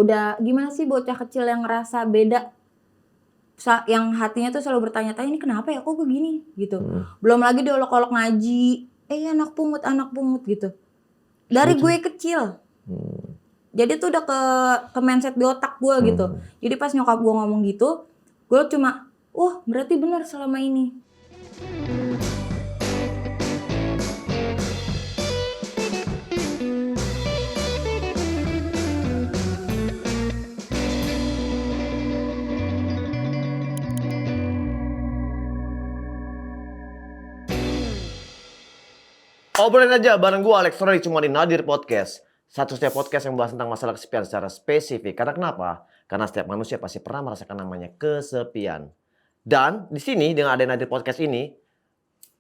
udah gimana sih bocah kecil yang ngerasa beda, yang hatinya tuh selalu bertanya-tanya, ini kenapa ya kok gue gini gitu. Belum lagi diolok-olok ngaji, anak pungut gitu. Dari gue kecil. Jadi tuh udah ke mindset di otak gue gitu. Jadi pas nyokap gue ngomong gitu, gue cuma, berarti benar selama ini. Obrolin aja bareng gue Alex Roy cuma di Nadir Podcast. Satu-satunya podcast yang membahas tentang masalah kesepian secara spesifik. Karena kenapa? Karena setiap manusia pasti pernah merasakan namanya kesepian. Dan di sini dengan ada Nadir Podcast ini,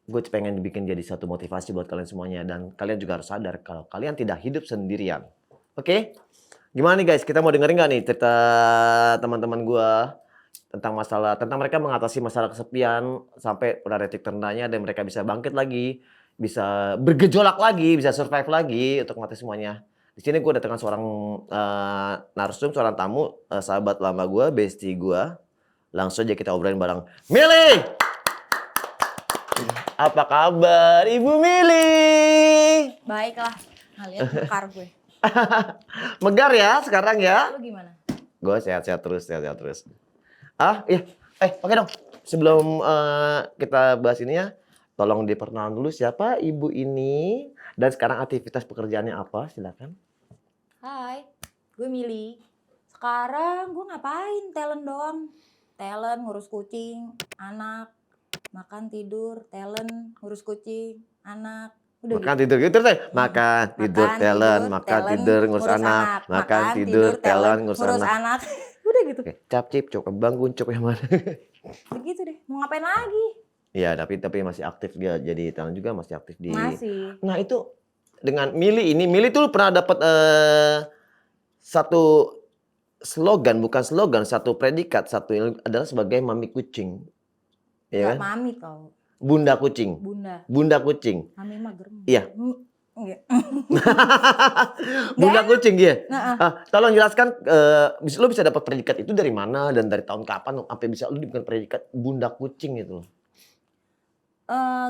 gue pengen dibikin jadi satu motivasi buat kalian semuanya. Dan kalian juga harus sadar kalau kalian tidak hidup sendirian. Oke? Gimana nih guys? Kita mau dengerin gak nih cerita teman-teman gue tentang mereka mengatasi masalah kesepian sampai pada titik terendahnya dan mereka bisa bangkit lagi, bisa bergejolak lagi, bisa survive lagi untuk mengatasi semuanya. Di sini gue datangkan seorang narsum, seorang tamu, sahabat lama gue, bestie gue. Langsung aja kita obrolin bareng. Mili! Apa kabar Ibu Mili? Baiklah, lihat mekar gue. Megar ya sekarang ya? Lu gimana? Gue sehat-sehat terus. Iya. Oke dong. Sebelum kita bahas ini ya, tolong diperkenalkan dulu siapa ibu ini dan sekarang aktivitas pekerjaannya apa, silakan. Hai, gue Mili. Sekarang gue ngapain? Talent doang. Talent, ngurus kucing, anak, makan tidur, talent, ngurus kucing, anak. Udah makan gitu. tidur gitu deh. Makan tidur talent, makan tidur ngurus anak, makan tidur talent ngurus anak. Udah gitu. Cap-cip, cok bangun, cok yang mana? Begitu deh. Mau ngapain lagi? Iya, tapi masih aktif dia jadi talent juga masih aktif di. Masih. Nah, itu dengan Mili tuh pernah dapat satu satu predikat, adalah sebagai mami kucing. Iya kan? Mami tau. Bunda kucing. Bunda kucing. Mami mah gerem. Iya. Enggak. Bunda kucing ya. Tolong jelaskan, lo bisa dapat predikat itu dari mana dan dari tahun kapan sampai bisa lo diberikan predikat bunda kucing itu?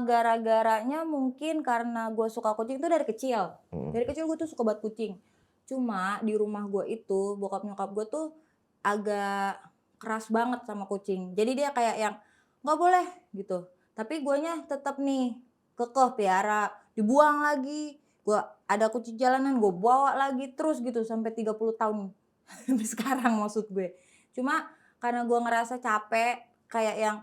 Gara-garanya mungkin karena gue suka kucing itu dari kecil. Dari kecil gue tuh suka banget kucing. Cuma di rumah gue itu bokap nyokap gue tuh agak keras banget sama kucing. Jadi dia kayak yang nggak boleh gitu. Tapi guanya tetap nih kekeh piara, dibuang lagi. Gue ada kucing jalanan gue bawa lagi terus gitu sampai 30 tahun. Sampai sekarang maksud gue. Cuma karena gue ngerasa capek kayak yang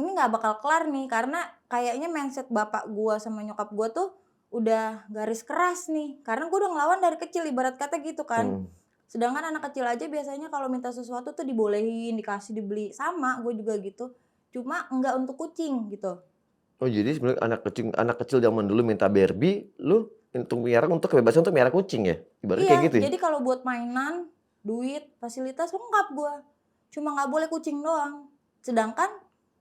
ini nggak bakal kelar nih karena kayaknya mindset bapak gue sama nyokap gue tuh udah garis keras nih. Karena gue udah ngelawan dari kecil ibarat kata gitu kan. Sedangkan anak kecil aja biasanya kalau minta sesuatu tuh dibolehin, dikasih, dibeli. Sama gue juga gitu. Cuma enggak untuk kucing gitu. Oh jadi sebenarnya anak kecil zaman dulu minta Barbie, lu untuk kebebasan untuk miara kucing ya? Ibaratnya kayak gitu ya? Jadi kalau buat mainan, duit, fasilitas lengkap gue. Cuma nggak boleh kucing doang. Sedangkan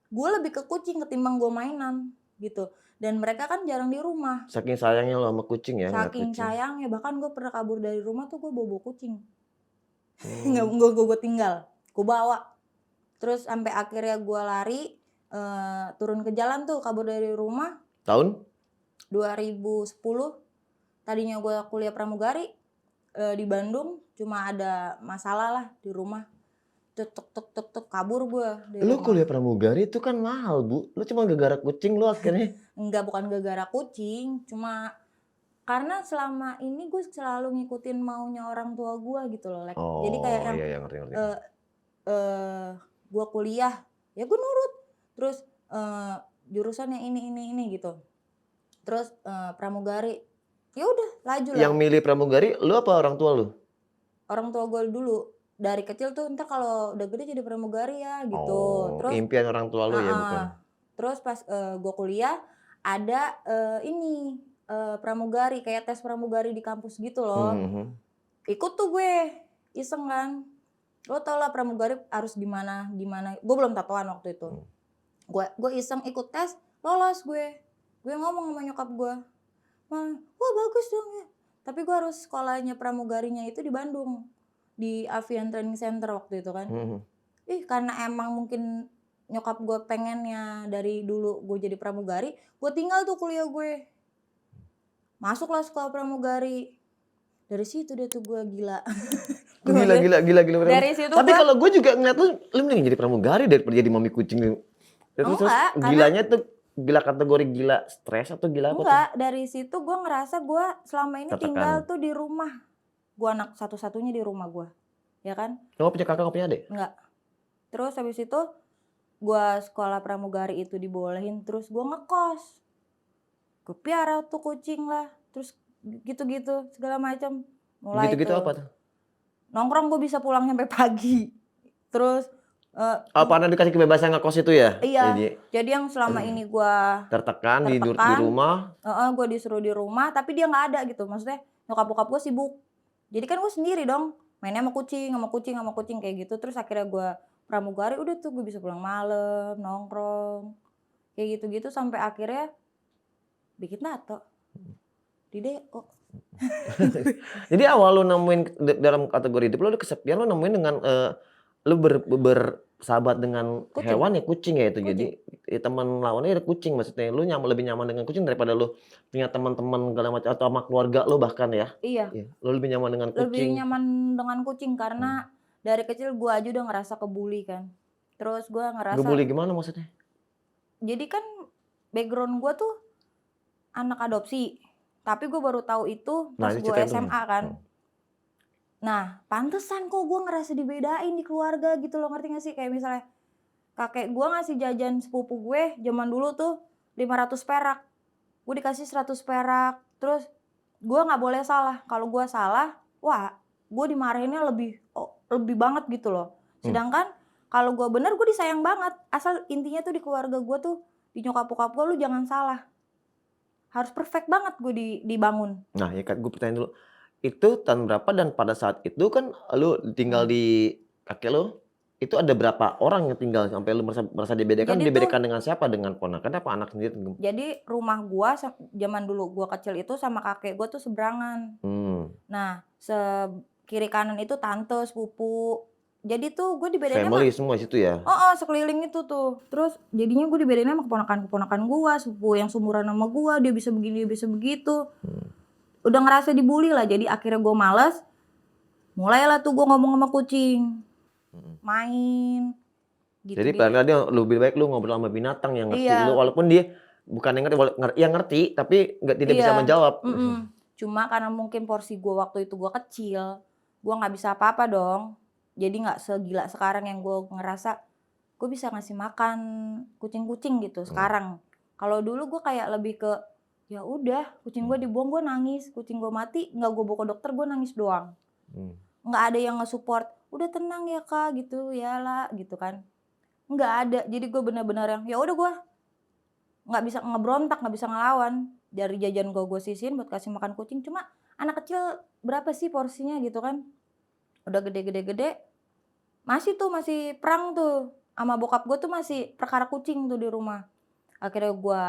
gue lebih ke kucing ketimbang gue mainan gitu. Dan mereka kan jarang di rumah. Saking sayangnya lo sama kucing ya? Saking sayangnya, bahkan gue pernah kabur dari rumah tuh gue bawa kucing. Nggak, gue tinggal, gue bawa. Terus sampai akhirnya gue lari, turun ke jalan tuh kabur dari rumah. Tahun? 2010. Tadinya gue kuliah pramugari di Bandung, cuma ada masalah lah di rumah. Tuk kabur gue. Lu kuliah pramugari itu kan mahal bu, lu cuma gara-gara kucing lu akhirnya? Enggak, bukan gara-gara kucing, cuma karena selama ini gue selalu ngikutin maunya orang tua gue gitu loh. Jadi kayak yang ngerti. Gue kuliah ya gue nurut. Terus jurusan yang ini gitu. Terus pramugari ya udah laju lah. Yang milih pramugari lu apa orang tua lu? Orang tua gue dulu. Dari kecil tuh ntar kalau udah gede jadi pramugari ya gitu. Terus impian orang tua lu ya bukan? Terus pas gue kuliah ada pramugari, kayak tes pramugari di kampus gitu loh. Ikut tuh gue, iseng kan. Lo tau lah pramugari harus gimana. Gue belum tatoan waktu itu. Gue iseng ikut tes, lolos gue. Gue ngomong sama nyokap gue, wah bagus dong ya. Tapi gue harus sekolahnya pramugarinya itu di Bandung, di Avian Training Center waktu itu kan. Karena emang mungkin nyokap gue pengennya dari dulu gue jadi pramugari, gue tinggal tuh kuliah gue. Masuklah sekolah pramugari. Dari situ deh tuh gue gila. Gila. Dari situ Tapi gue kalau gue juga ngeliat lu mending jadi pramugari daripada jadi mami kucing. Terus enggak, karena gilanya tuh gila kategori gila stres atau gila apa tuh? enggak, dari situ gue ngerasa gue selama ini Tertekan. tinggal tuh di rumah. Gue anak satu-satunya di rumah gue. Ya kan? Kamu punya kakak, kamu punya adik? Enggak. Terus habis itu gue sekolah pramugari itu dibolehin, terus gue ngekos. Gue piara tuh kucing lah. Terus gitu-gitu segala macam. Mulai Gitu-gitu tuh apa tuh? nongkrong gue bisa pulang sampai pagi. Terus Apa anda dikasih kebebasan ngekos itu ya? iya. Jadi yang selama ini gue tertekan di rumah. gue disuruh di rumah, tapi dia nggak ada gitu. Maksudnya nyokap bokap gue sibuk. Jadi kan gue sendiri dong, mainnya sama kucing kayak gitu. Terus akhirnya gue pramugari, udah tuh gue bisa pulang malam, nongkrong, kayak gitu-gitu sampai akhirnya bikin tato di DO. Jadi awal lu nemuin dalam kategori hidup lu kesepian, lu nemuin dengan lu bersahabat dengan Kucing. hewan ya, kucing ya itu. Kucing. Jadi teman lawannya ada kucing, maksudnya lu lebih nyaman dengan kucing daripada lu punya teman-teman segala macam atau sama keluarga lu bahkan ya. Iya. Lu lebih nyaman dengan Lebih kucing. nyaman dengan kucing karena dari kecil gue aja udah ngerasa kebuli kan. Terus gue ngerasa Ngebully gimana maksudnya? jadi kan background gue tuh anak adopsi. Tapi gue baru tahu itu pas ini gue ceritain dulu. SMA kan. Nah, pantesan kok gue ngerasa dibedain di keluarga gitu loh, ngerti gak sih? Kayak misalnya kakek gue ngasih jajan sepupu gue zaman dulu tuh 500 perak. Gue dikasih 100 perak. Terus gue gak boleh salah. Kalau gue salah, wah gue dimarahinnya lebih banget gitu loh. Sedangkan kalau gue bener, gue disayang banget. Asal intinya tuh di keluarga gue tuh, di nyokap bokap gue, lu jangan salah. Harus perfect banget gue dibangun. Nah ya kan gue pertanyaan dulu, itu tahun berapa dan pada saat itu kan lu tinggal di kakek lu, itu ada berapa orang yang tinggal sampai lu merasa dibedakan? Jadi Dibedakan dengan siapa? Dengan ponakan apa anak sendiri? Jadi rumah gua zaman dulu gua kecil itu sama kakek gua tuh seberangan. Nah, kiri kanan itu tante, sepupu. Jadi tuh gue dibedain Family semua situ ya? sekeliling itu tuh. Terus jadinya gue dibedain sama keponakan-keponakan gua, sepupu yang seumuran sama gua, dia bisa begini, dia bisa begitu. Udah ngerasa dibully lah, jadi akhirnya gua males. Mulailah tuh gua ngomong sama kucing. Main. Gitu. Jadi padahal dia lebih baik lu ngobrol sama binatang yang ngerti Iya. lu, walaupun dia bukan yang ngerti, tapi tidak bisa menjawab. Cuma karena mungkin porsi gue waktu itu gue kecil, gue nggak bisa apa-apa dong. Jadi nggak segila sekarang yang gue ngerasa gue bisa ngasih makan kucing-kucing gitu sekarang. Kalau dulu gue kayak lebih ke ya udah kucing gue dibuang gue nangis, kucing gue mati nggak gue bawa ke dokter gue nangis doang. Nggak ada yang nge-support, udah tenang ya kak gitu ya lah gitu kan. Nggak ada, jadi gue benar-benar yang ya udah gue nggak bisa ngebrontak, nggak bisa ngelawan. Dari jajan gue sisihin buat kasih makan kucing. Cuma anak kecil berapa sih porsinya gitu kan. Udah gede masih perang tuh sama bokap gue tuh, masih perkara kucing tuh di rumah. Akhirnya gue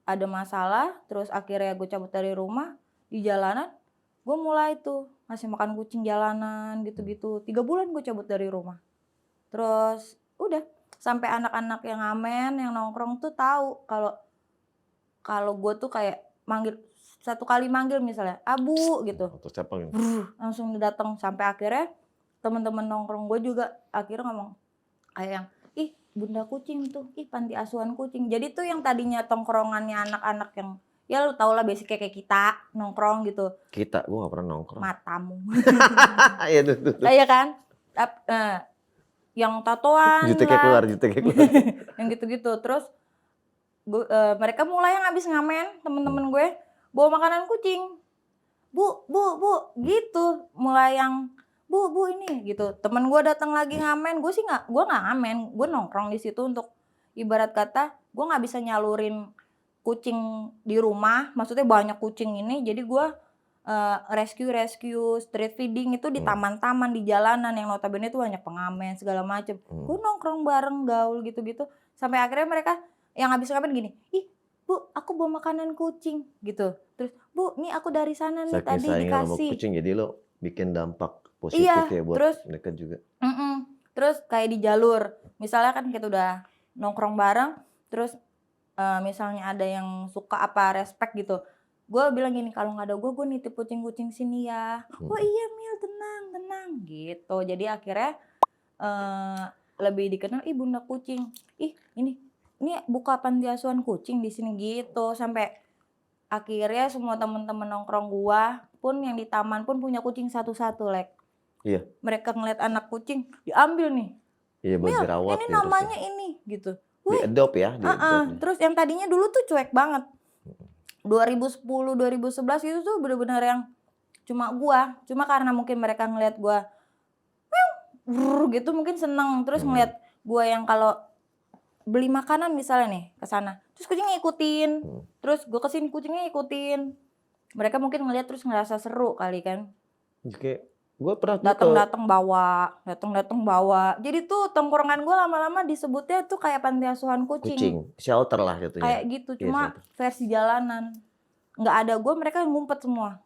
ada masalah, terus akhirnya gue cabut dari rumah. Di jalanan gue mulai tuh ngasih makan kucing jalanan gitu-gitu. 3 bulan gue cabut dari rumah. Terus udah sampai anak-anak yang ngamen, yang nongkrong tuh tahu kalau gue tuh kayak satu kali manggil misalnya Abu gitu, Terus siapa gitu? langsung datang. Sampai akhirnya teman-teman nongkrong gue juga akhirnya ngomong kayak yang ih bunda kucing tuh, ih panti asuhan kucing. Jadi tuh yang tadinya tongkrongannya anak-anak yang ya lu tau lah basicnya kayak kita nongkrong gitu. Gue gak pernah nongkrong. Matamu. Iya tuh. Iya kan? Yang tatoan juteknya keluar. yang gitu-gitu. Terus mereka mulai yang habis ngamen, temen-temen gue bawa makanan kucing. Bu gitu. Mulai yang bu ini gitu. Temen gue datang lagi ngamen, gue nggak ngamen, gue nongkrong di situ untuk ibarat kata gue nggak bisa nyalurin kucing di rumah, maksudnya banyak kucing ini, jadi gue rescue street feeding itu di taman-taman, di jalanan yang notabene itu banyak pengamen segala macem. Gue nongkrong bareng gaul gitu-gitu sampai akhirnya mereka yang habis ngamen gini, ih Bu, aku bawa makanan kucing gitu. Terus, Bu, nih aku dari sana nih Saking tadi sayangnya sama dikasih. kucing jadi lo bikin dampak positif Iya, ya buat terus mereka juga. Terus kayak di jalur, misalnya kan kita udah nongkrong bareng, terus misalnya ada yang suka apa respect gitu, gue bilang gini, kalau nggak ada gue nitip kucing-kucing sini ya. Oh iya Mil, tenang gitu. Jadi akhirnya lebih dikenal, ih bunda kucing, ih ini buka panti asuhan kucing di sini gitu. Sampai akhirnya semua temen-temen nongkrong gua pun yang di taman pun punya kucing satu-satu, Lek. Iya. Mereka ngeliat anak kucing diambil nih, Iya buat Mil dirawat ini ya namanya terus ya. ini gitu. Di-adopt ya, di-adopt. Terus yang tadinya dulu tuh cuek banget, 2010 2011 itu tuh bener-bener yang cuma karena mungkin mereka ngeliat gua gitu mungkin seneng, terus ngeliat gua yang kalau beli makanan misalnya nih ke sana, terus kucingnya ikutin, terus gua kesini kucingnya ikutin. Mereka mungkin ngeliat terus ngerasa seru kali kan. Kayak gue pernah tuh Datang-datang bawa. Jadi tuh tongkrongan gue lama-lama disebutnya tuh kayak panti asuhan kucing. shelter lah gitu ya. Kayak gitu, Iya, cuma shelter. versi jalanan. Nggak ada gue, mereka ngumpet semua.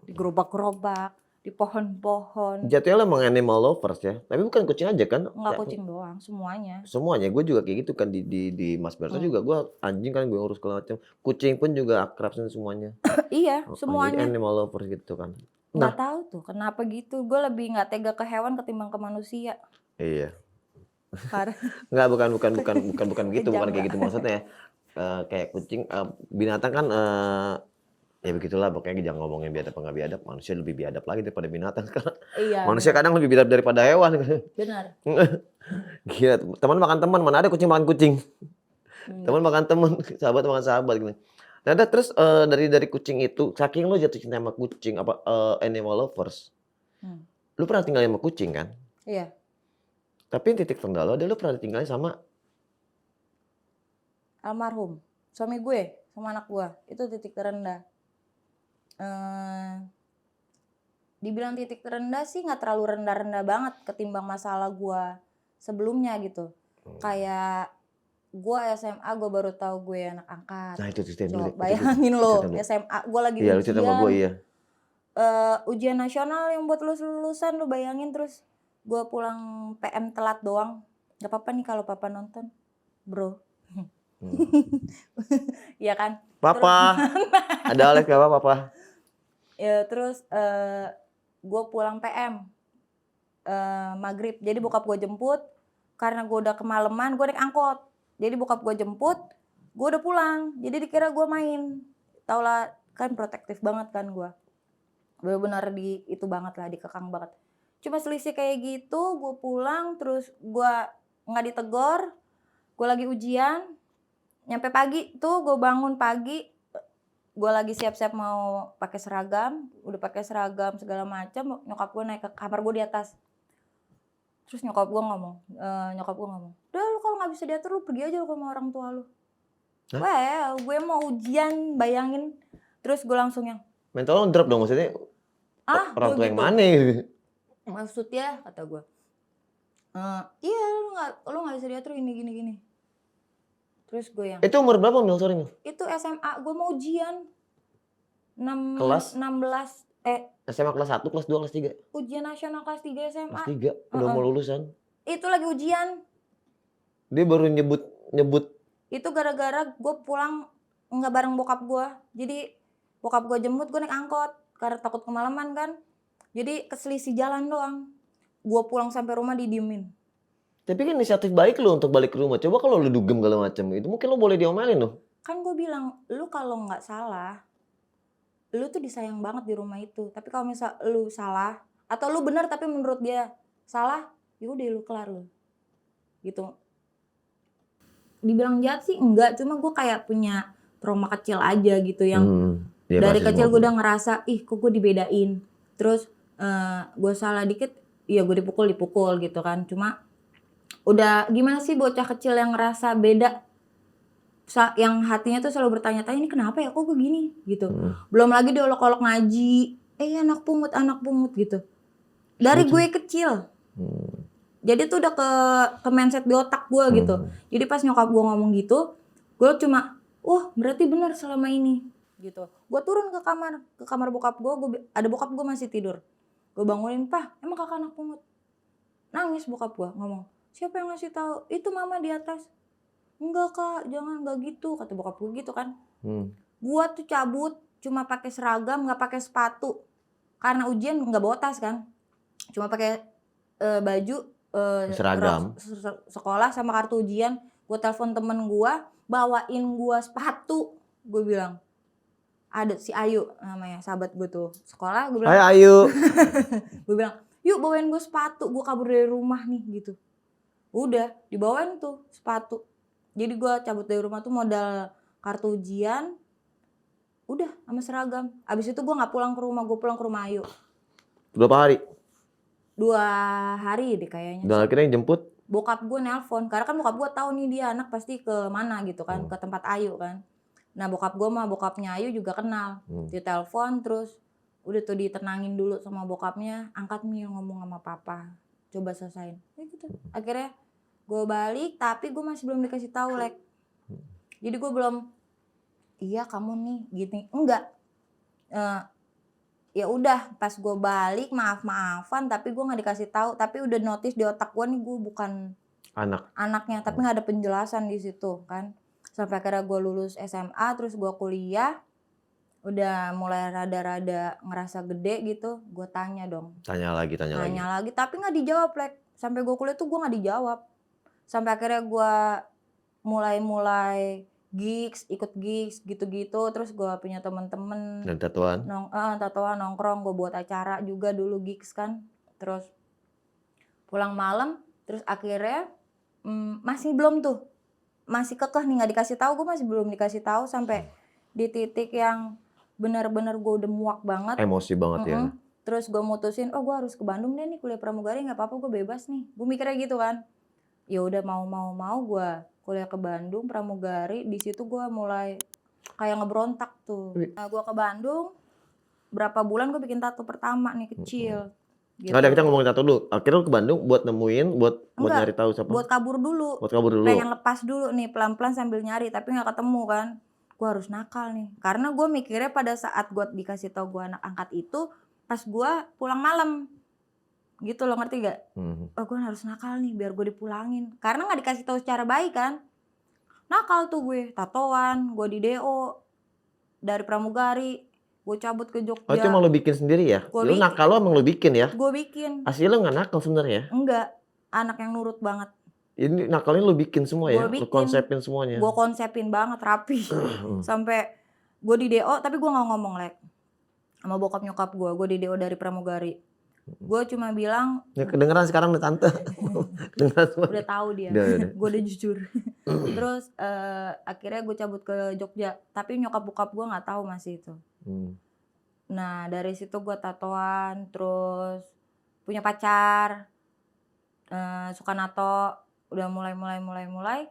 Di gerobak-gerobak, di pohon-pohon. Jatuhnya lo emang animal lovers ya, tapi bukan kucing aja kan? Nggak kucing doang, semuanya. Semuanya, gue juga kayak gitu kan di Mas Berta juga gue anjing kan gue ngurus segala macam, kucing pun juga akrab semuanya. Iya, Jadi semuanya. animal lovers gitu kan. Nggak tahu tuh kenapa gitu. Gue lebih nggak tega ke hewan ketimbang ke manusia. Iya. Parah. Nggak, bukan gitu, bukan Kejam kayak nggak? gitu maksudnya. Kayak kucing, binatang kan ya begitulah pokoknya jangan ngomongin biadab apa nggak biadab, manusia lebih biadab lagi daripada binatang sekarang. Iya. Manusia kadang lebih biadab daripada hewan. Benar. Gila, teman makan teman, mana ada kucing makan kucing. Teman makan teman, sahabat makan sahabat gitu. Nah, terus dari kucing itu, saking lo jatuh cinta sama kucing animal lovers. Lu pernah tinggal sama kucing kan? Iya. Tapi titik terendah lo lu pernah ditinggalin sama Almarhum suami gue sama anak gue, itu titik terendah. Dibilang titik terendah sih nggak terlalu rendah-rendah banget ketimbang masalah gue sebelumnya gitu. Kayak gue SMA gue baru tahu gue anak angkat. Nah itu ceritain dulu. Coba bayangin lo, Ceritain dulu. SMA gue lagi Iya, lu cerita sama gue, iya. ujian nasional yang buat lulusan, lu bayangin. Terus gue pulang PM telat doang. Gak apa-apa nih kalau papa nonton, bro. Iya kan? Papa, ada Alex gak apa-apa, Papa? Ya terus gue pulang PM maghrib. Jadi bokap gue jemput, karena gue udah kemalaman gue naik angkot. Jadi bokap gue jemput, gue udah pulang. Jadi dikira gue main. Tau lah kan protektif banget kan gue. Bener-bener itu banget lah, dikekang banget. Cuma selisih kayak gitu, gue pulang terus gue nggak ditegor. Gue lagi ujian, nyampe pagi tuh gue bangun pagi. Gue lagi siap-siap mau pakai seragam, udah pakai seragam segala macam. Nyokap gue naik ke kamar gue di atas. Terus nyokap gue ngomong, udah lu kalau nggak bisa diatur lu pergi aja lu sama orang tua lu. Well, gue mau ujian, bayangin. Terus gue langsung yang mental lo drop dong, maksudnya orang tua gitu. yang mana gitu. Maksudnya kata gue, iya lu nggak bisa diatur gini. Terus gue yang itu umur berapa Mil, sorry Mil? itu SMA, gue mau ujian Kelas? 16 SMA kelas 1, kelas 2, kelas 3? ujian nasional kelas 3 SMA. Kelas 3, udah mau lulusan. Itu lagi ujian. Dia baru nyebut. Itu gara-gara gue pulang nggak bareng bokap gue. Jadi bokap gue jemput, gue naik angkot karena takut kemalaman kan. Jadi keselisih jalan doang. Gue pulang sampai rumah didiemin. Tapi kan inisiatif baik lo untuk balik ke rumah. Coba kalau lo dugem segala macam, itu mungkin lo boleh diomelin loh. Kan gue bilang, lu kalau nggak salah, lu tuh disayang banget di rumah itu. Tapi kalau misal lu salah, atau lu benar tapi menurut dia salah, yaudah lu kelar lu. Gitu. Dibilang jahat sih enggak, cuma gue kayak punya trauma kecil aja gitu yang dari kecil gue udah ngerasa, ih kok gue dibedain. Terus gue salah dikit, ya gue dipukul gitu kan. Cuma udah gimana sih bocah kecil yang ngerasa beda, yang hatinya tuh selalu bertanya-tanya, ini kenapa ya kok gue gini gitu. Belum lagi diolok-olok ngaji, anak pungut gitu. Dari gue kecil. Jadi tuh udah ke mindset di otak gue gitu. Jadi pas nyokap gue ngomong gitu, gue cuma wah berarti benar selama ini gitu. Gue turun ke kamar bokap gue, ada bokap gue masih tidur. Gue bangunin, "Pah, emang kakak anak pungut?" Nangis bokap gue ngomong, "Siapa yang ngasih tahu? Itu mama di atas." "Enggak kak, jangan, enggak gitu," kata bokap gue gitu kan. Gua tuh cabut cuma pakai seragam, nggak pakai sepatu. Karena ujian nggak bawa tas kan. Cuma pakai baju rok Seragam. sekolah sama kartu ujian. Gua telepon temen gua, bawain gua sepatu. Gue bilang, ada si Ayu namanya, sahabat gue tuh sekolah. Gue bilang, Hai Ayu. gue bilang, "Yuk bawain gue sepatu, gue kabur dari rumah nih," gitu. Udah dibawain tuh sepatu. Jadi gua cabut dari rumah tuh modal kartu ujian, udah sama seragam. Abis itu gue nggak pulang ke rumah, gue pulang ke rumah Ayu. Berapa hari? 2 hari deh kayaknya. Dan akhirnya yang jemput? Bokap gue nelpon, karena kan bokap gue tahu nih dia anak pasti ke mana gitu kan, ke tempat Ayu kan. Nah bokap gue sama bokapnya Ayu juga kenal. Dia telepon terus udah tuh ditenangin dulu sama bokapnya, "Angkat Mil, ngomong sama papa, coba selesain." Ya gitu. Akhirnya gue balik, tapi gue masih belum dikasih tahu Lek. Jadi gue belum, "Iya kamu nih gini," enggak. Ya udah pas gue balik maaf-maafan, tapi gue nggak dikasih tahu, tapi udah notice di otak gue nih gue bukan anaknya, tapi nggak ada penjelasan di situ kan. Sampai akhirnya gue lulus SMA, terus gue kuliah, udah mulai rada-rada ngerasa gede gitu, gue tanya dong. Tanya lagi. Tanya lagi, tapi nggak dijawab Lek. Sampai gue kuliah tuh gue nggak dijawab. Sampai akhirnya gue mulai ikut gigs gitu-gitu, terus gue punya temen-temen Dan tatoan? tatoan nongkrong, gue buat acara juga dulu gigs kan. Terus pulang malam, terus akhirnya masih belum tuh, masih kekeh nih nggak dikasih tahu, gue masih belum dikasih tahu sampai di titik yang benar-benar gue udah muak banget. Emosi banget ya. Terus gue mutusin, oh gue harus ke Bandung deh nih kuliah pramugari, nggak apa-apa gue bebas nih. Gue mikirnya gitu kan. Ya udah mau gue kuliah ke Bandung pramugari, di situ gue mulai kayak ngeberontak tuh. Nah, gue ke Bandung berapa bulan gue bikin tato pertama nih kecil. Gitu. Nggak ada, kita ngomongin tato dulu. Akhirnya lu ke Bandung buat nemuin, buat nyari tahu siapa? Buat kabur dulu. Pengen lepas dulu nih pelan-pelan sambil nyari, tapi nggak ketemu kan. Gue harus nakal nih, karena gue mikirnya pada saat gue dikasih tahu gue anak angkat itu pas gue pulang malam. Gitu lo, ngerti gak? Oh gue harus nakal nih biar gue dipulangin, karena nggak dikasih tahu secara baik kan. Nakal tuh gue, tatoan, gue di DO dari pramugari, gue cabut ke Jogja. Oh itu emang lo bikin sendiri ya? Lu nakal lo emang lo bikin ya? Gue bikin. Asli lo nggak nakal sebenarnya? Enggak, anak yang nurut banget. Ini nakalnya lo bikin semua ya? Lo konsepin semuanya? Gue konsepin banget, rapi. Sampai gue di DO, tapi gue gak ngomong Lek sama bokap nyokap gue di DO dari pramugari. Gue cuma bilang, ya kedengeran sekarang nih tante. udah tahu dia. Gue udah jujur. Terus akhirnya gue cabut ke Jogja, tapi nyokap bokap gue nggak tahu masih itu. Nah dari situ gue tatoan, terus punya pacar, suka nato, udah mulai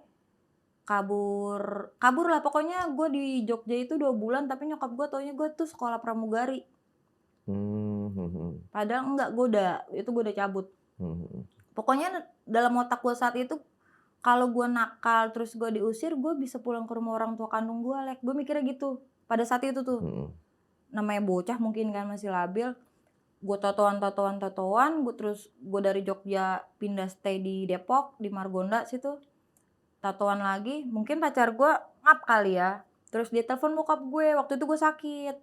kabur lah pokoknya. Gue di Jogja itu 2 bulan, tapi nyokap gue taunya gue tuh sekolah pramugari. Padahal enggak, gue udah cabut. Pokoknya dalam otak gue saat itu, kalau gue nakal terus gue diusir, gue bisa pulang ke rumah orang tua kandung gue Lek. Gue mikirnya gitu pada saat itu tuh. Namanya bocah mungkin kan masih labil. Gue tatoan, gue dari Jogja pindah stay di Depok, di Margonda situ. Tatoan lagi, mungkin pacar gue ngap kali ya. Terus dia telepon bokap gue, waktu itu gue sakit.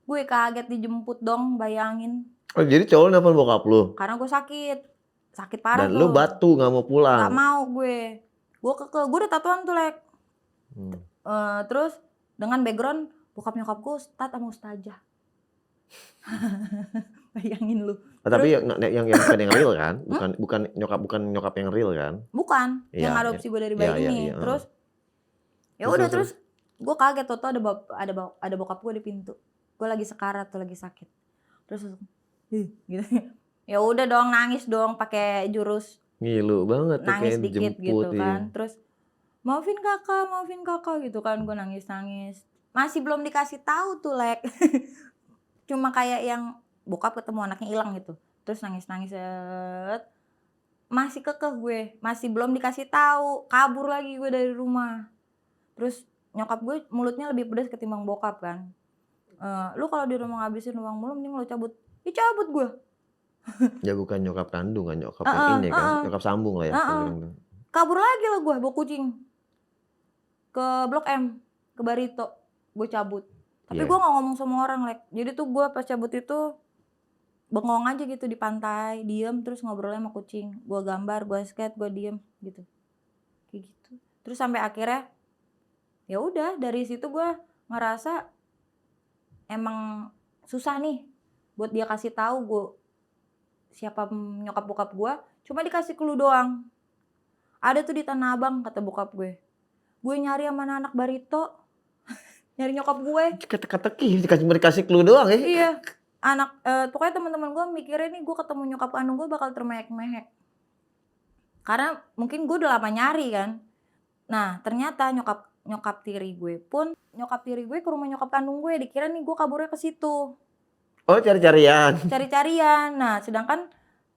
Gue kaget dijemput dong, bayangin. Oh jadi cowok nelfon bokap lu? Karena gue sakit parah. Dan lu batu gak mau pulang? Gak mau gue udah tatoan tuh Lek. Terus dengan background bokap nyokap gue ustadz sama ustazah. Bayangin lu. Tapi yang bukan yang real kan? Bukan nyokap yang real kan? Bukan, yang adopsi gue dari bayi ini. Terus ya udah, terus gue kaget tuh ada bokap gue di pintu. Gue lagi sekarat tuh, lagi sakit. Terus gitu. Ya udah dong, nangis dong pakai jurus ngilu banget, nangis dikit gitu iya. kan. Terus maafin kakak gitu kan. Gue nangis. Masih belum dikasih tahu tuh Lek. Cuma kayak yang bokap ketemu anaknya hilang gitu, terus nangis masih kekeh gue, masih belum dikasih tahu, kabur lagi gue dari rumah. Terus nyokap gue mulutnya lebih pedas ketimbang bokap kan. Lu kalau di rumah ngabisin uang mulu mending lu cabut. Ya cabut gue. Ya bukan nyokap kandung kan, nyokap yang Heeh, ini kan, heeh, nyokap sambung lah ya. heeh. Kabur lagi lah gue bawa kucing ke Blok M, ke Barito. Gue cabut. Tapi Iya. gue nggak ngomong sama orang, Lek. Jadi tuh gue pas cabut itu bengong aja gitu di pantai, diem terus ngobrolnya sama kucing. Gue gambar, gue skate, gue diem gitu. Kayak gitu. Terus sampai akhirnya ya udah dari situ gue ngerasa emang susah nih buat dia kasih tahu gue siapa nyokap bokap gue, cuma dikasih clue doang. Ada tuh di Tanah Abang kata bokap gue. Gue nyari sama anak Barito, nyari nyokap gue. Teka-teki dikasih clue doang ya. Iya, pokoknya teman-teman gue mikirnya nih gue ketemu nyokap kandung gue bakal termehek-mehek. Karena mungkin gue udah lama nyari kan. Nah ternyata nyokap tiri gue ke rumah nyokap kandung gue, dikira nih gue kaburnya ke situ. Oh, cari-carian. Cari-carian. Nah sedangkan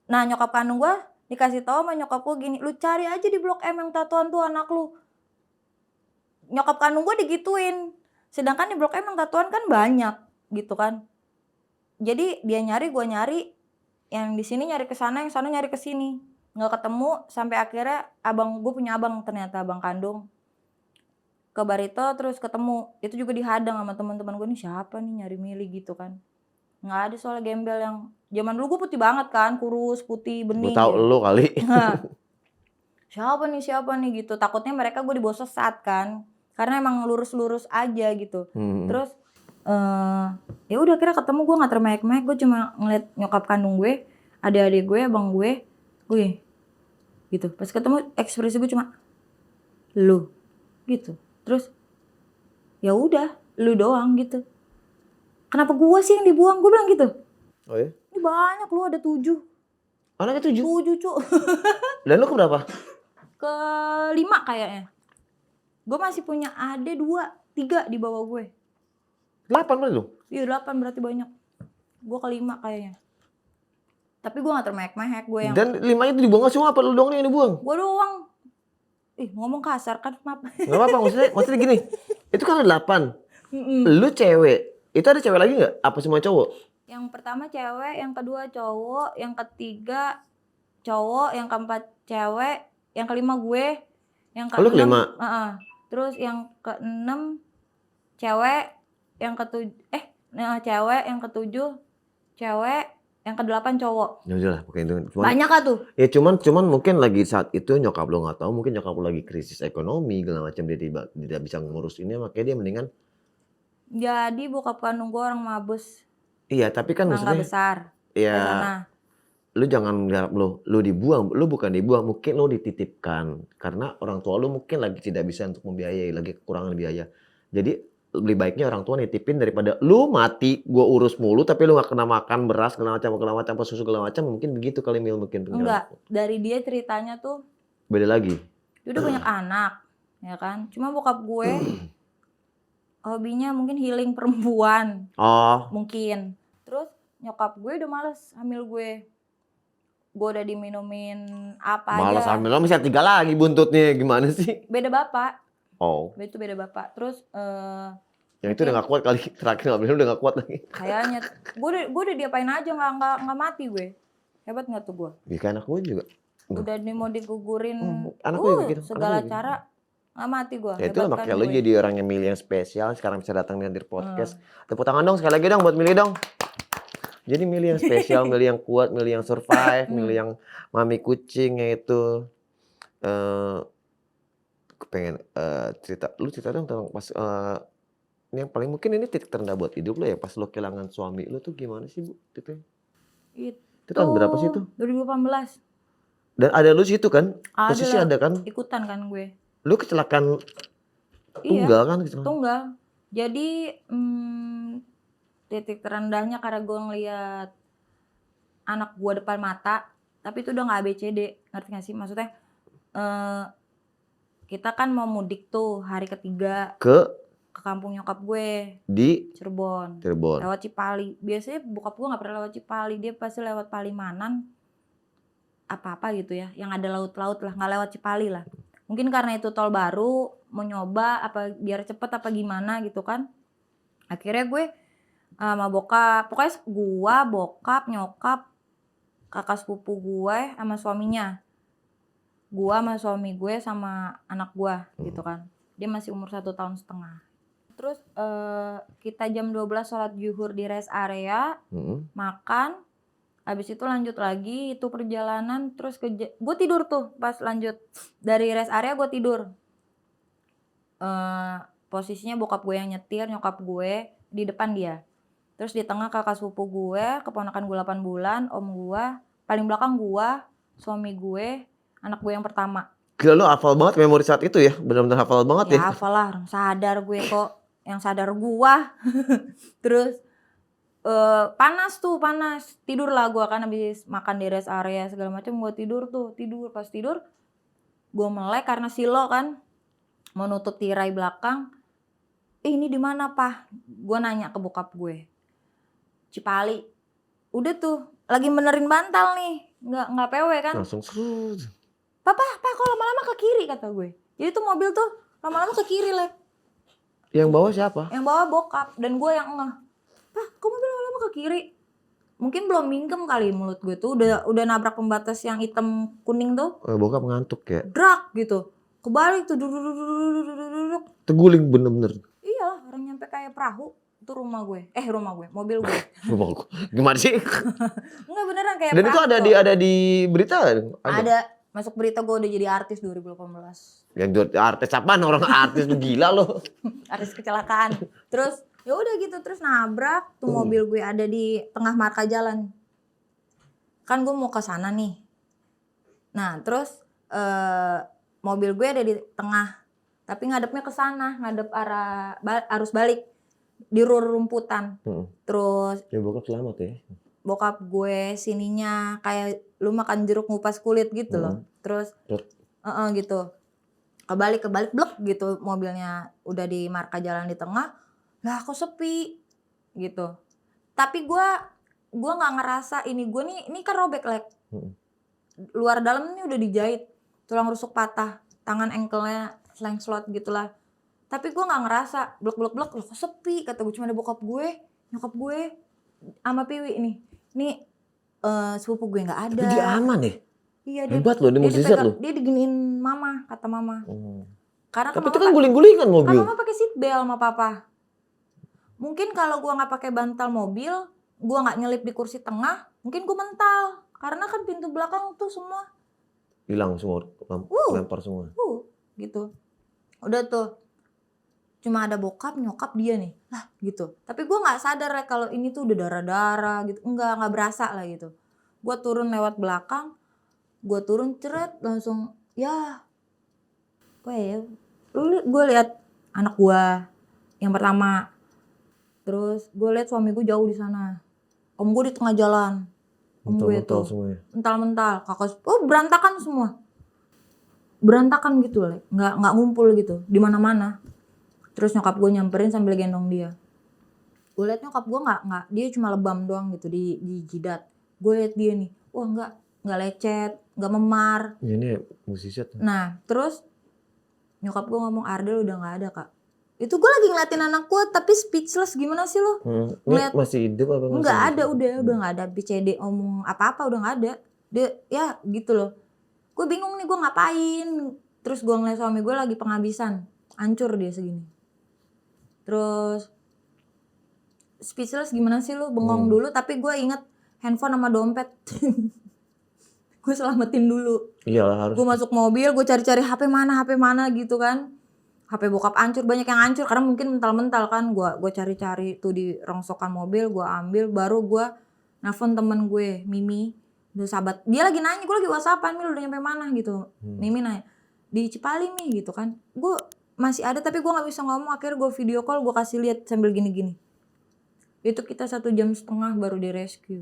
nyokap kandung gue dikasih tahu sama nyokap gue gini, lu cari aja di Blok M yang tatoan tuh anak lu. Nyokap kandung gue digituin. Sedangkan di Blok M yang tatoan kan banyak gitu kan. Jadi dia nyari, gue nyari, yang di sini nyari ke sana, yang sana nyari ke sini. Nggak ketemu sampai akhirnya gue punya abang ternyata, abang kandung. Ke Barito terus ketemu. Itu juga dihadang sama teman-teman gue, nih siapa nih nyari milih gitu kan. Nggak ada soalnya gembel yang zaman dulu gue putih banget kan, kurus, putih, bening. Gue tahu gitu. lu kali. Nah, siapa nih gitu. Takutnya mereka gue dibawa sesat kan. Karena emang lurus-lurus aja gitu. Terus ya udah kira ketemu, gue nggak termehek-mehek, gue cuma ngeliat nyokap kandung gue, adik-adik gue, abang gue gitu. Pas ketemu ekspresi gue cuma lu gitu. Terus ya udah lu doang gitu. Kenapa gue sih yang dibuang, gue bilang gitu. Oh ya? Ini banyak lu, ada 7. Anaknya 7? 7 cu. Dan lu ke berapa? Ke 5 kayaknya. Gue masih punya adik 2, 3 di bawah gue. 8 berarti lu? Iya 8 berarti banyak. Gue ke 5 kayaknya. Tapi gue gak termehek-mehek, gue yang... Dan 5 itu dibuang semua apa lu doang nih yang dibuang? Gue doang. Ngomong kasar kan, maaf. Gak apa-apa, maksudnya gini. Itu kan ada 8. Lu cewek. Itu ada cewek lagi gak? Apa semua cowok? Yang pertama cewek, yang kedua cowok, yang ketiga cowok, yang keempat cewek, yang kelima gue, yang keenam... Lu kelima? Terus yang keenam cewek, yang cewek, yang ketujuh cewek, yang kedelapan cowok. Ya udah lah, pokoknya itu. Banyak kan tuh? Ya cuman mungkin lagi saat itu nyokap lo nggak tahu, mungkin nyokap lo lagi krisis ekonomi segala macam, dia tidak bisa ngurus ini, makanya dia mendingan. Jadi bokap kandung gue orang Mabes. Iya, tapi kan Mangga maksudnya Besar. ya lu jangan mengharap lu dibuang, lu bukan dibuang, mungkin lu dititipkan karena orang tua lu mungkin lagi tidak bisa untuk membiayai, lagi kekurangan biaya. Jadi lebih baiknya orang tua nitipin daripada lu mati gua urus mulu tapi lu nggak kena makan beras segala macam susu segala macam, mungkin begitu kali Mil mungkin. Enggak, dari dia ceritanya tuh beda lagi. dia udah banyak anak, ya kan. Cuma bokap gue hobinya mungkin healing perempuan. Oh. Mungkin. Terus nyokap gue udah males hamil gue. Gue udah diminumin apa Malas aja. hamil lo masih 3 lagi buntutnya, gimana sih? Beda bapak. Oh. Itu beda bapak. Terus yang itu udah gak kuat kali, terakhir hamil udah gak kuat lagi. kayaknya gue udah diapain aja nggak mati gue. Hebat nggak tuh gue? Ya kayak anak gue juga. Udah mau digugurin anak gue gitu. segala cara nggak mati gue. Ya itu lah makanya lo jadi orang yang milih yang spesial, sekarang bisa datang di Nadir Podcast. Tepuk tangan dong sekali lagi dong buat milih dong. Jadi milih yang spesial, milih yang kuat, milih yang survive, milih yang mami kucing, yaitu pengen cerita dong tentang pas ini yang paling mungkin ini titik terendah buat hidup lo ya, pas lo kehilangan suami lo tuh gimana sih Bu? Itu tahun berapa sih itu? 2018. Dan ada lu situ kan? Posisi ada kan? Ikutan kan gue. Lu kecelakaan tunggal kan? Tunggal. Jadi titik terendahnya karena gue ngeliat anak gue depan mata, tapi itu udah nggak ABCD, ngerti nggak sih? Maksudnya kita kan mau mudik tuh hari ketiga ke kampung nyokap gue di Cirebon. Lewat Cipali. Biasanya bokap gue nggak pernah lewat Cipali, dia pasti lewat Palimanan apa gitu ya, yang ada laut-laut lah, nggak lewat Cipali lah. Mungkin karena itu tol baru, mau nyoba apa biar cepet apa gimana gitu kan. Akhirnya gue sama bokap, pokoknya gua, bokap, nyokap, kakak sepupu gue sama suaminya. Gua sama suami gue sama anak gua gitu kan. Dia masih umur 1,5 tahun. Terus kita jam 12 sholat zuhur di rest area, makan. Habis itu lanjut lagi itu perjalanan terus gue tidur tuh pas lanjut dari rest area gue tidur. Posisinya bokap gue yang nyetir, nyokap gue di depan dia. Terus di tengah kakak sepupu gue, keponakan gue 8 bulan, om gue, paling belakang gue, suami gue, anak gue yang pertama. Gila lu hafal banget memori saat itu ya, benar-benar hafal banget ya. Ya hafal lah, sadar gue kok, yang sadar gue. Terus panas, tidur lah gue kan habis makan di rest area segala macam, gue tidur pas tidur gue melek karena silo kan mau nutup tirai belakang. Ini di mana pak? Gue nanya ke bokap gue. Cipali. Udah tuh lagi benerin bantal nih, nggak PW kan? Langsung serut. Papa kok lama-lama ke kiri kata gue. Jadi tuh mobil tuh lama-lama ke kiri lek. Yang bawa siapa? Yang bawa bokap dan gue yang ngeh. Pak, kok mobil lama-lama ke kiri? Mungkin belum mingkem kali mulut gue tuh udah nabrak pembatas yang hitam kuning tuh. Bokap ngantuk ya. Drak gitu. Kebalik tuh duduk. Teguling bener-bener. Iya, orang nyampe kayak perahu. Itu rumah gue, mobil gue. Rumah gua. Gimana sih? Enggak beneran kayak Dan perahu. itu ada di berita? Ada. Masuk berita gue udah jadi artis 2018. Yang artis apaan? Orang artis tuh gila loh. Artis kecelakaan. Terus ya udah gitu terus nabrak tuh mobil gue ada di tengah marka jalan. Kan gue mau ke sana nih. Nah, terus mobil gue ada di tengah. Tapi ngadepnya ke sana, ngadep arah arus balik di rumputan. Terus ya bokap selamat ya. Bokap gue sininya kayak lu makan jeruk ngupas kulit gitu loh. Terus gitu. Kebalik blek gitu mobilnya udah di marka jalan di tengah. Lah kok sepi gitu. Tapi gue nggak ngerasa ini kan robek lek. Luar dalam ini udah dijahit. Tulang rusuk patah, tangan ankle-nya slengslot gitulah. Tapi gue nggak ngerasa blek loh kok sepi kata gue, cuma ada bokap gue, nyokap gue sama Piwi nih. Ini sepupu gue nggak ada. Tapi dia aman ya? Iya, hebat loh, dia mukjizat loh. Dia diginiin mama, kata mama. Karena tapi itu kan guling-gulingan mobil. Kan mama pakai seat belt sama papa. Mungkin kalau gue nggak pakai bantal mobil, gue nggak nyelip di kursi tengah, mungkin gue mental. Karena kan pintu belakang tuh semua hilang semua, lempar semua. Gitu. Udah tuh. Cuma ada bokap, nyokap dia nih. Lah gitu. Tapi gue gak sadar ya kalau ini tuh udah darah-darah gitu. Enggak berasa lah gitu. Gue turun lewat belakang. Gue turun ceret langsung. Ya. Gue lihat anak gue yang pertama. Terus gue lihat suami gue jauh di sana. Om gue di tengah jalan. Om gue tuh. Mental-mental. Kakak. Berantakan semua. Berantakan gitu lah. Nggak ngumpul gitu. Di mana-mana. Terus nyokap gue nyamperin sambil gendong dia. Gue liat nyokap gue nggak, dia cuma lebam doang gitu di jidat. Gue liat dia nih, wah nggak lecet, nggak memar. Ini mukjizat. Nah terus nyokap gue ngomong Ardel udah nggak ada kak. Itu gue lagi ngeliatin anak gue tapi speechless, gimana sih lo? Ngeliat masih hidup apa? Nggak ada, udah nggak ada BCD omong apa udah nggak ada. Dia ya gitu loh. Gue bingung nih gue ngapain. Terus gue ngeliat suami gue lagi penghabisan, hancur dia segini. Terus speechless gimana sih lu, bengong dulu. Tapi gue inget handphone sama dompet. Gue selamatin dulu. Iyalah harus. Gue masuk mobil, gue cari-cari HP mana gitu kan. HP bokap hancur, banyak yang hancur karena mungkin mental-mental kan. Gue cari-cari tuh di rongsokan mobil, gue ambil. Baru gue nelfon temen gue, Mimi, udah sahabat. Dia lagi nanya, gue lagi WhatsAppan, Mil udah nyampe mana gitu. Mimi nanya, di Cipali nih gitu kan. Gue masih ada tapi gue nggak bisa ngomong. Akhirnya gue video call, gue kasih lihat sambil gini-gini. Itu kita 1,5 jam baru di rescue,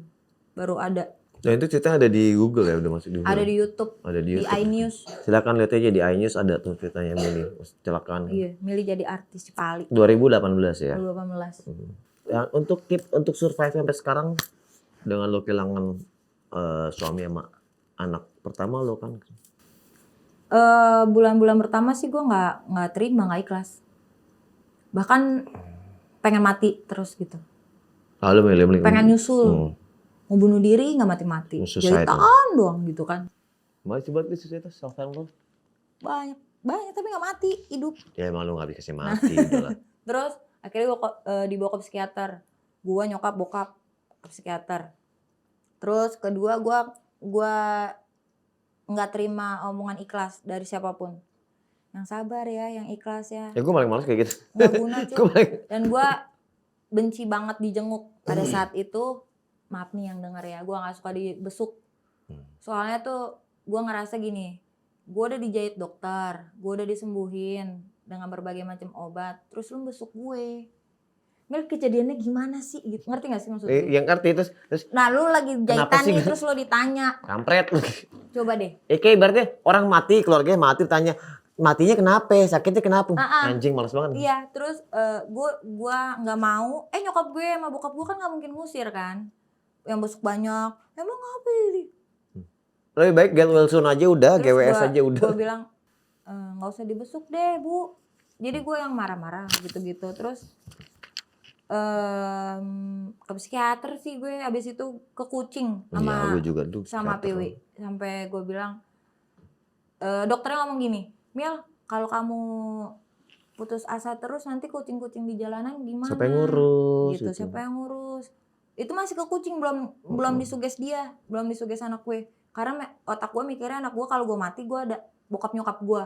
baru ada. Nah itu ceritanya ada di Google ya, udah masuk di Google. Ada di YouTube. Ada di YouTube. Di iNews. Silakan lihat aja di iNews ada tuh ceritanya Mili kecelakaan. Iya, Mili jadi artis Cipali. 2018 ya. 2018. Ya, untuk survive sampai sekarang dengan lo kehilangan suami sama anak pertama lo kan. Bulan-bulan pertama sih gue nggak terima, nggak ikhlas. Bahkan pengen mati terus gitu. Lalu milih Pengen nyusul. Mau bunuh diri nggak mati-mati. Suicide. Jahitan doang gitu kan. Masih buat di suicide self harm. Banyak tapi nggak mati, hidup. Ya emang lu nggak bisa mati udahlah. Terus akhirnya gue dibawa ke psikiater. Gue nyokap bokap ke psikiater. Terus kedua gue nggak terima omongan ikhlas dari siapapun. Yang sabar ya, yang ikhlas ya. Ya gue paling males kayak gitu. Nggak guna cuy. Paling... Dan gue benci banget dijenguk pada saat itu. Maaf nih yang denger ya, gue nggak suka dibesuk. Soalnya tuh gue ngerasa gini, gue udah dijahit dokter, gue udah disembuhin dengan berbagai macam obat, terus lu besuk gue. Mel, kejadiannya gimana sih? Gitu. Ngerti gak sih maksud gue? Yang ngerti terus. Nah lu lagi jahitan nih, terus lu ditanya. Kampret lu. Coba deh. Kayak ibaratnya orang mati, keluarganya mati, tanya matinya kenapa? Sakitnya kenapa? Anjing males banget. Iya, terus gue nggak mau. Nyokap gue sama bokap gue kan nggak mungkin ngusir kan? Yang besuk banyak. Emang apa ini? Lebih baik get well soon aja udah, Terus GWS aja udah. Gue bilang nggak usah dibesuk deh bu. Jadi gue yang marah-marah gitu-gitu. Terus ke psikiater sih gue. Abis itu ke kucing sama gue juga sama Piwi. Sampai gue bilang dokternya ngomong gini, Mil, kalau kamu putus asa terus nanti kucing-kucing di jalanan gimana? Siapa yang ngurus? Gitu. Siapa yang ngurus? Itu masih ke kucing, belum disuges dia, belum disuges anak gue. Karena otak gue mikirnya anak gue kalau gue mati gue ada bokap nyokap gue.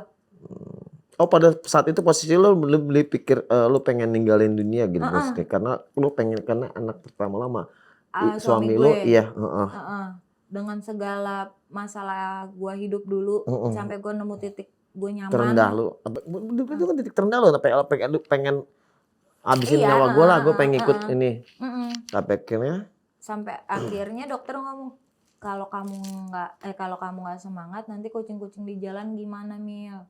Oh pada saat itu posisi lo lebih pikir lo pengen ninggalin dunia gitu maksudnya karena lo pengen karena anak pertama lama suami lo iya. Dengan segala masalah gue hidup dulu sampai gue nemu titik gue nyaman. Terendah lo, itu kan titik terendah lo, pengen habisin nyawa gue lah, gue pengen ikut ini. Sampai akhirnya dokter ngomong kalau kamu nggak semangat nanti kucing-kucing di jalan gimana Mil?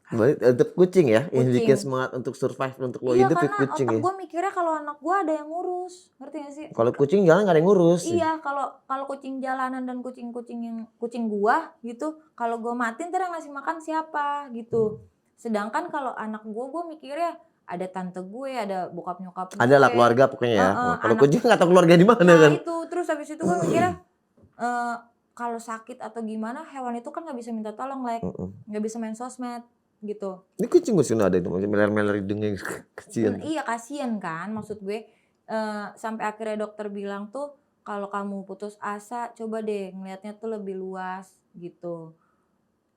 Berarti tetap kucing ya, yang bikin semangat untuk survive untuk lo hidup ya kucing ya. Iya karena otak gue mikirnya kalau anak gue ada yang ngurus, ngerti gak sih? Kalau kucing jalan gak ada yang ngurus. Iya kalau kucing jalanan dan kucing gue gitu, kalau gue mati ntar yang ngasih makan siapa gitu. Sedangkan kalau anak gue mikirnya ada tante gue, ada bokap nyokap gue. Ada lah keluarga pokoknya ya. Kalau kucing nggak tahu keluarga di mana kan. Itu terus habis itu gue mikirnya kalau sakit atau gimana hewan itu kan nggak bisa minta tolong, nggak bisa main sosmed gitu. Ini kucing gue ada itu meler-meler hidungnya kasian. Iya kasian kan maksud gue. Sampai akhirnya dokter bilang tuh kalau kamu putus asa coba deh ngelihatnya tuh lebih luas gitu.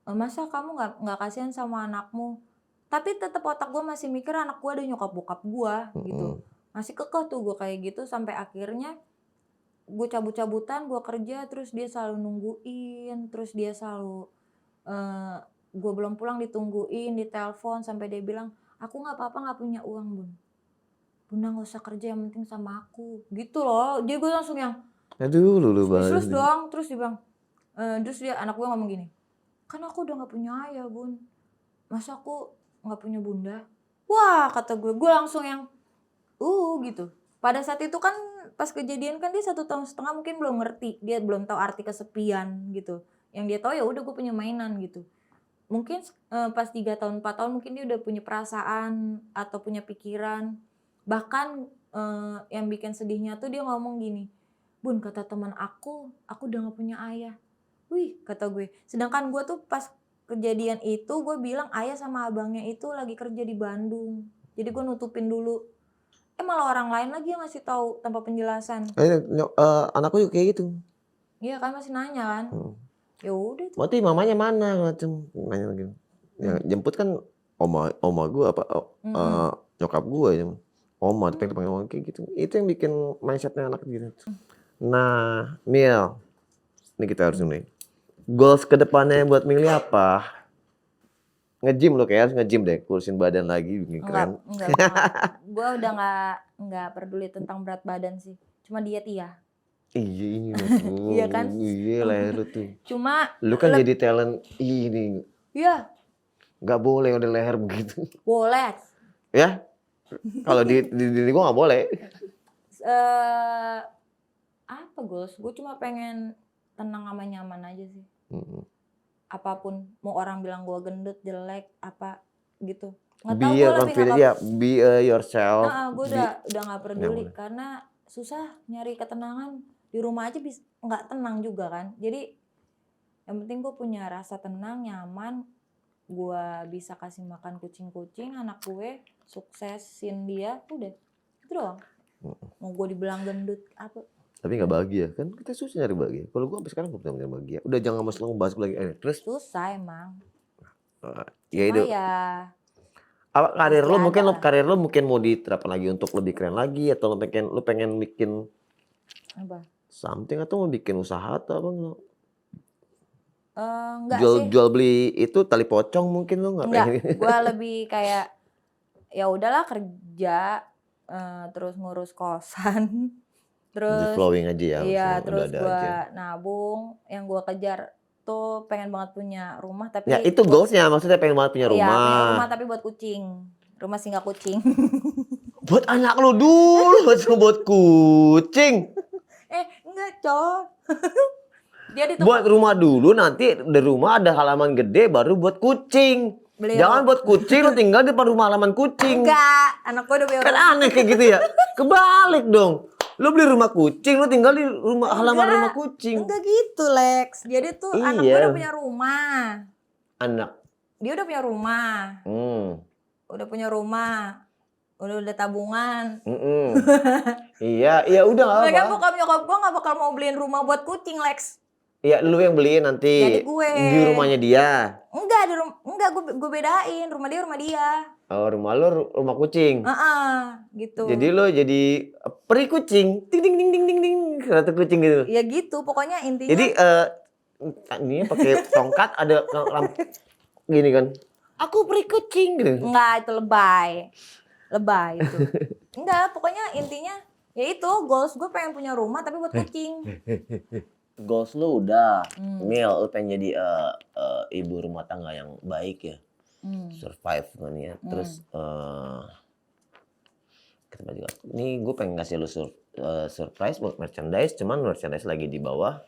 Masa kamu nggak kasihan sama anakmu? Tapi tetap otak gue masih mikir anak gue ada nyokap bokap gue gitu. Masih kekeh tuh gue kayak gitu sampai akhirnya gue cabut-cabutan, gue kerja terus dia selalu nungguin, terus dia selalu gue belum pulang ditungguin, ditelepon sampai dia bilang aku nggak apa-apa nggak punya uang bun. Bunda nggak usah kerja yang penting sama aku gitu loh. Jadi gue langsung yang aduh lu banget. Terus doang terus dia bilang terus dia anak gue ngomong gini, kan aku udah nggak punya ayah bun, masa aku nggak punya bunda? Wah kata gue langsung yang gitu. Pada saat itu kan pas kejadian kan dia 1,5 tahun mungkin belum ngerti, dia belum tahu arti kesepian gitu. Yang dia tahu ya udah gue punya mainan gitu. Mungkin pas 3 tahun 4 tahun mungkin dia udah punya perasaan atau punya pikiran. Bahkan yang bikin sedihnya tuh dia ngomong gini, bun kata teman aku udah gak punya ayah. Wih kata gue, sedangkan gue tuh pas kejadian itu gue bilang ayah sama abangnya itu lagi kerja di Bandung. Jadi gue nutupin dulu. Malah orang lain lagi yang ngasih tahu tanpa penjelasan. Anakku juga kayak gitu. Iya kan masih nanya kan. Ya udah tuh. Berarti mamanya mana macam nanya lagi. Ya, jemput kan oma gue apa nyokap gue ya. Oma dipanggil oma kayak gitu. Itu yang bikin mindsetnya anak gitu. Nah, Mil, ini kita harus mulai. Goals kedepannya buat Mili apa? Nge-gym lo kayak harus nge-gym deh, kurusin badan lagi bikin keren. Enggak. Gue udah nggak peduli tentang berat badan sih. Cuma diet iya. Iya ini Iya kan? Iya leher lu tuh. Cuma lu kan jadi talent ini. Iya. Gak boleh udah leher begitu. Boleh. Ya? Kalau di diri gue gak boleh. Apa goals? Gue cuma pengen tenang sama nyaman aja sih. apapun, mau orang bilang gue gendut, jelek, apa gitu. Nggak tahu, Be gue lebih confident nggak ya, be yourself. gue udah nggak peduli nyaman. karena susah nyari ketenangan di rumah aja nggak tenang juga kan. Jadi yang penting gue punya rasa tenang, nyaman, gue bisa kasih makan kucing-kucing, anak gue, suksesin dia, udah itu doang. Mau gue dibilang gendut apa? Tapi nggak bahagia kan, kita susah nyari bahagia. Kalau gue sampai sekarang belum nyari bahagia. Udah jangan masalah bahas lagi. Terus Susah emang. ya Cuma itu. ya Apa karir pasti lo mungkin ada lah. karir lo mungkin mau diterapkan lagi untuk lebih keren lagi, atau lo pengen bikin Apa? something, atau mau bikin usaha atau apa lo? Enggak sih. Jual beli itu tali pocong mungkin lo nggak Enggak, pengen? gue lebih kayak ya udahlah kerja, terus ngurus kosan, Just terus flowing aja ya. iya, maksudnya, terus udah ada gue aja. nabung. Yang gue kejar tuh pengen banget punya rumah, tapi Ya itu goalsnya, maksudnya pengen banget punya iya, punya rumah rumah. tapi buat kucing, rumah singgah kucing. Buat anak lo dulu, buat kucing. Enggak cowok. Dia di Buat rumah dulu, nanti di rumah ada halaman gede baru buat kucing. beli Jangan buat kucing lo tinggal di depan rumah halaman kucing. enggak, anak gue udah punya Kan rumah. aneh kayak gitu ya. Kebalik dong. Lo beli rumah kucing, lo tinggal di halaman rumah kucing. Enggak gitu, Lex. Jadi tuh anak gue Iya. udah punya rumah. Anak. Dia udah punya rumah. Udah punya rumah. Udah tabungan. Iya, iya udah nggak Mereka apa. bokap nyokap gue gak bakal mau beliin rumah buat kucing, Lex. Iya, lu yang beliin nanti. Jadi gue. Di rumahnya dia. Enggak, gue bedain. Rumah dia. Oh, rumah lu rumah kucing. Gitu. Jadi lo jadi peri kucing. Ding ding ding ding ding ding. Ratu kucing gitu. Ya gitu, pokoknya intinya. Jadi ini pakai tongkat ada lampu gini kan. Aku peri kucing gitu. Enggak, itu lebay. Lebay itu. Enggak, pokoknya intinya ya itu goals gue pengen punya rumah tapi buat kucing. Goals lu udah. Mil, lu pengen jadi ibu rumah tangga yang baik ya. Survive kan ya. Terus kita juga. Nih gue pengen ngasih lu surprise buat merchandise, cuman merchandise lagi di bawah.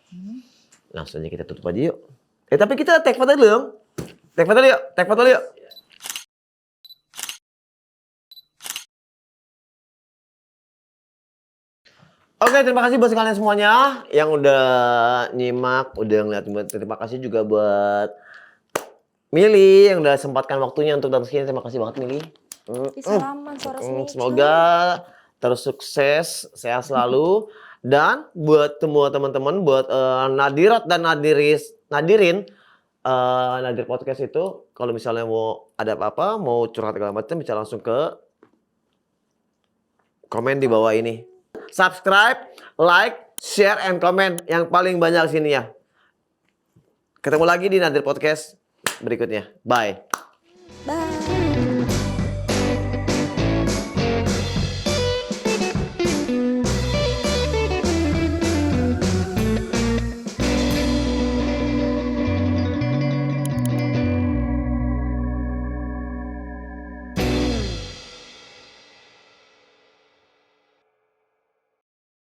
Langsung aja kita tutup aja yuk. Tapi kita take foto dulu dong. Take foto dulu yuk. Oke, terima kasih buat kalian semuanya yang udah nyimak, udah ngeliat. Terima kasih juga buat Mili yang udah sempatkan waktunya untuk datang sini. Terima kasih banget Mili. Salaman suara seni. Semoga terus sukses, sehat selalu. Dan buat semua teman-teman, buat Nadirat dan Nadirin, Nadir Podcast itu, kalau misalnya mau ada apa-apa, mau curhat segala macam, bisa langsung ke komen di bawah ini. Subscribe, like, share, and comment yang paling banyak sini ya. Ketemu lagi di Nadir Podcast berikutnya. Bye.